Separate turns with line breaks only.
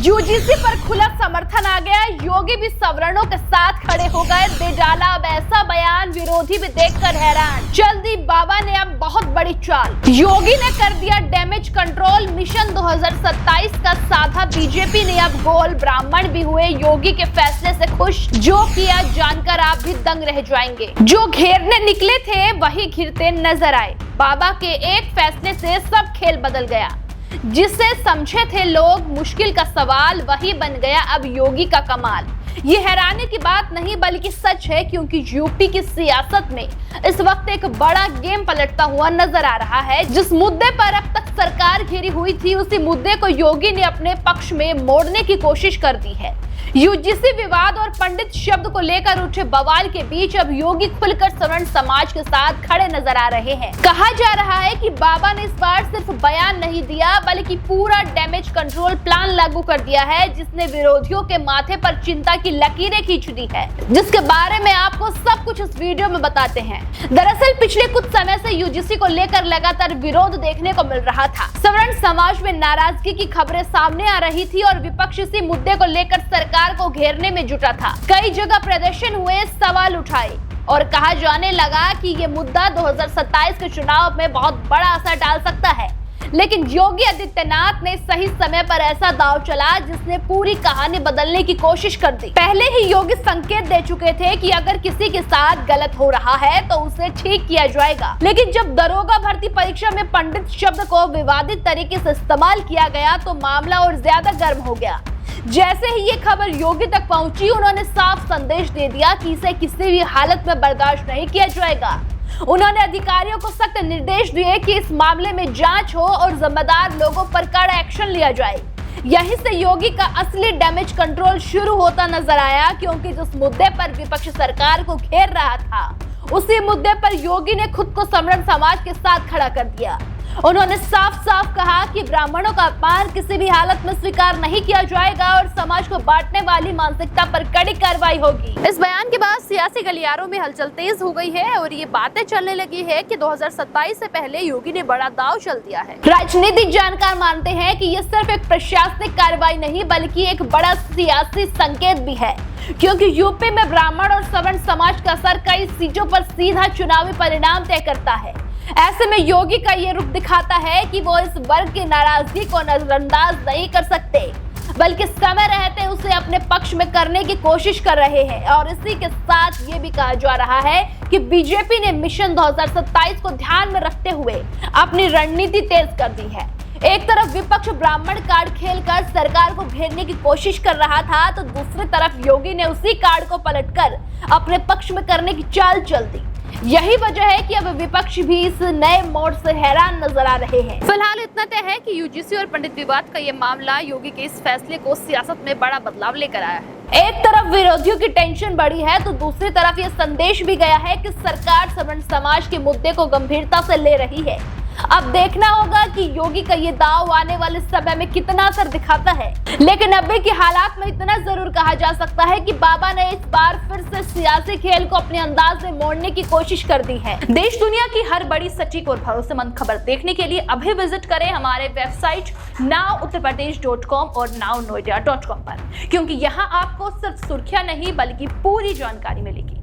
UGC पर खुला समर्थन आ गया। योगी भी सवर्णों के साथ खड़े हो गए। दे डाला अब ऐसा बयान, विरोधी भी देखकर हैरान। जल्दी बाबा ने अब बहुत बड़ी चाल। योगी ने कर दिया डैमेज कंट्रोल। मिशन 2027 का साधा। बीजेपी ने अब गोल। ब्राह्मण भी हुए योगी के फैसले से खुश। जो किया जानकर आप भी दंग रह जाएंगे। जो घेरने निकले थे वही घिरते नजर आए। बाबा के एक फैसले से सब खेल बदल गया। जिसे समझे थे लोग मुश्किल का सवाल, वही बन गया अब योगी का कमाल। ये हैरानी की बात नहीं बल्कि सच है, क्योंकि यूपी की सियासत में इस वक्त एक बड़ा गेम पलटता हुआ नजर आ रहा है। जिस मुद्दे पर अब तक सरकार घिरी हुई थी, उसी मुद्दे को योगी ने अपने पक्ष में मोड़ने की कोशिश कर दी है। यूजीसी विवाद और पंडित शब्द को लेकर उठे बवाल के बीच अब योगी खुलकर सवर्ण समाज के साथ खड़े नजर आ रहे हैं। कहा जा रहा है कि बाबा ने इस बार सिर्फ बयान नहीं दिया बल्कि पूरा डैमेज कंट्रोल प्लान लागू कर दिया है, जिसने विरोधियों के माथे पर चिंता की लकीरें खींच दी है, जिसके बारे में आपको सब कुछ इस वीडियो में बताते हैं। दरअसल पिछले कुछ समय से यूजीसी को लेकर लगातार विरोध देखने को मिल रहा था। सवर्ण समाज में नाराजगी की खबरें सामने आ रही थी और विपक्ष इसी मुद्दे को लेकर सरकार को घेरने में जुटा था। कई जगह प्रदर्शन हुए, सवाल उठाए और कहा जाने लगा कि ये मुद्दा 2027 के चुनाव में बहुत बड़ा असर डाल सकता है। लेकिन योगी आदित्यनाथ ने सही समय पर ऐसा दांव चला जिसने पूरी कहानी बदलने की कोशिश कर दी। पहले ही योगी संकेत दे चुके थे कि अगर किसी के साथ गलत हो रहा है तो उसे ठीक किया जाएगा। लेकिन जब दरोगा भर्ती परीक्षा में पंडित शब्द को विवादित तरीके से इस्तेमाल किया गया तो मामला और ज्यादा गर्म हो गया। जैसे ही ये खबर योगी तक पहुंची, उन्होंने साफ संदेश दे दिया कि इसे किसी भी हालत में बर्दाश्त नहीं किया जाएगा। उन्होंने अधिकारियों को सख्त निर्देश दिए कि इस मामले में जांच हो और जिम्मेदार लोगों पर कड़ा एक्शन लिया जाए। यहीं से योगी का असली डैमेज कंट्रोल शुरू होता नजर आया, क्योंकि जिस मुद्दे पर विपक्ष सरकार को घेर रहा था, उसी मुद्दे पर योगी ने खुद को सवर्ण समाज के साथ खड़ा कर दिया। उन्होंने साफ साफ कहा कि ब्राह्मणों का अपमान किसी भी हालत में स्वीकार नहीं किया जाएगा और समाज को बांटने वाली मानसिकता पर कड़ी कार्रवाई होगी। इस बयान के बाद सियासी गलियारों में हलचल तेज हो गई है और ये बातें चलने लगी है कि 2027 से पहले योगी ने बड़ा दांव चल दिया है। राजनीतिक जानकार मानते हैं कि ये सिर्फ एक प्रशासनिक कार्रवाई नहीं बल्कि एक बड़ा सियासी संकेत भी है, क्योंकि यूपी में ब्राह्मण और सवर्ण समाज का असर कई सीटों पर सीधा चुनावी परिणाम तय करता है। ऐसे में योगी का ये रुख दिखाता है कि वो इस वर्ग की नाराजगी को नजरअंदाज नहीं कर सकते, बल्कि समय रहते उसे अपने पक्ष में करने की कोशिश कर रहे हैं। और इसी के साथ ये भी कहा जा रहा है कि बीजेपी ने मिशन 2027 को ध्यान में रखते हुए अपनी रणनीति तेज कर दी है। एक तरफ विपक्ष ब्राह्मण कार्ड खेलकर सरकार को घेरने की कोशिश कर रहा था, तो दूसरी तरफ योगी ने उसी कार्ड को पलटकर अपने पक्ष में करने की चाल चल दी। यही वजह है कि अब विपक्ष भी इस नए मोड़ से हैरान नजर आ रहे हैं। फिलहाल इतना तय है कि यूजीसी और पंडित विवाद का ये मामला योगी के इस फैसले को सियासत में बड़ा बदलाव लेकर आया है। एक तरफ विरोधियों की टेंशन बढ़ी है तो दूसरी तरफ ये संदेश भी गया है कि सरकार सवर्ण समाज के मुद्दे को गंभीरता से ले रही है। अब देखना होगा कि योगी का ये दांव आने वाले समय में कितना असर दिखाता है। लेकिन अभी के हालात में इतना जरूर कहा जा सकता है कि बाबा ने इस बार फिर से सियासी खेल को अपने अंदाज में मोड़ने की कोशिश कर दी है। देश दुनिया की हर बड़ी सटीक और भरोसेमंद खबर देखने के लिए अभी विजिट करें हमारे वेबसाइट nowuttarpradesh.com और nownoida.com पर, क्योंकि यहाँ आपको सिर्फ सुर्खियां नहीं बल्कि पूरी जानकारी मिलेगी।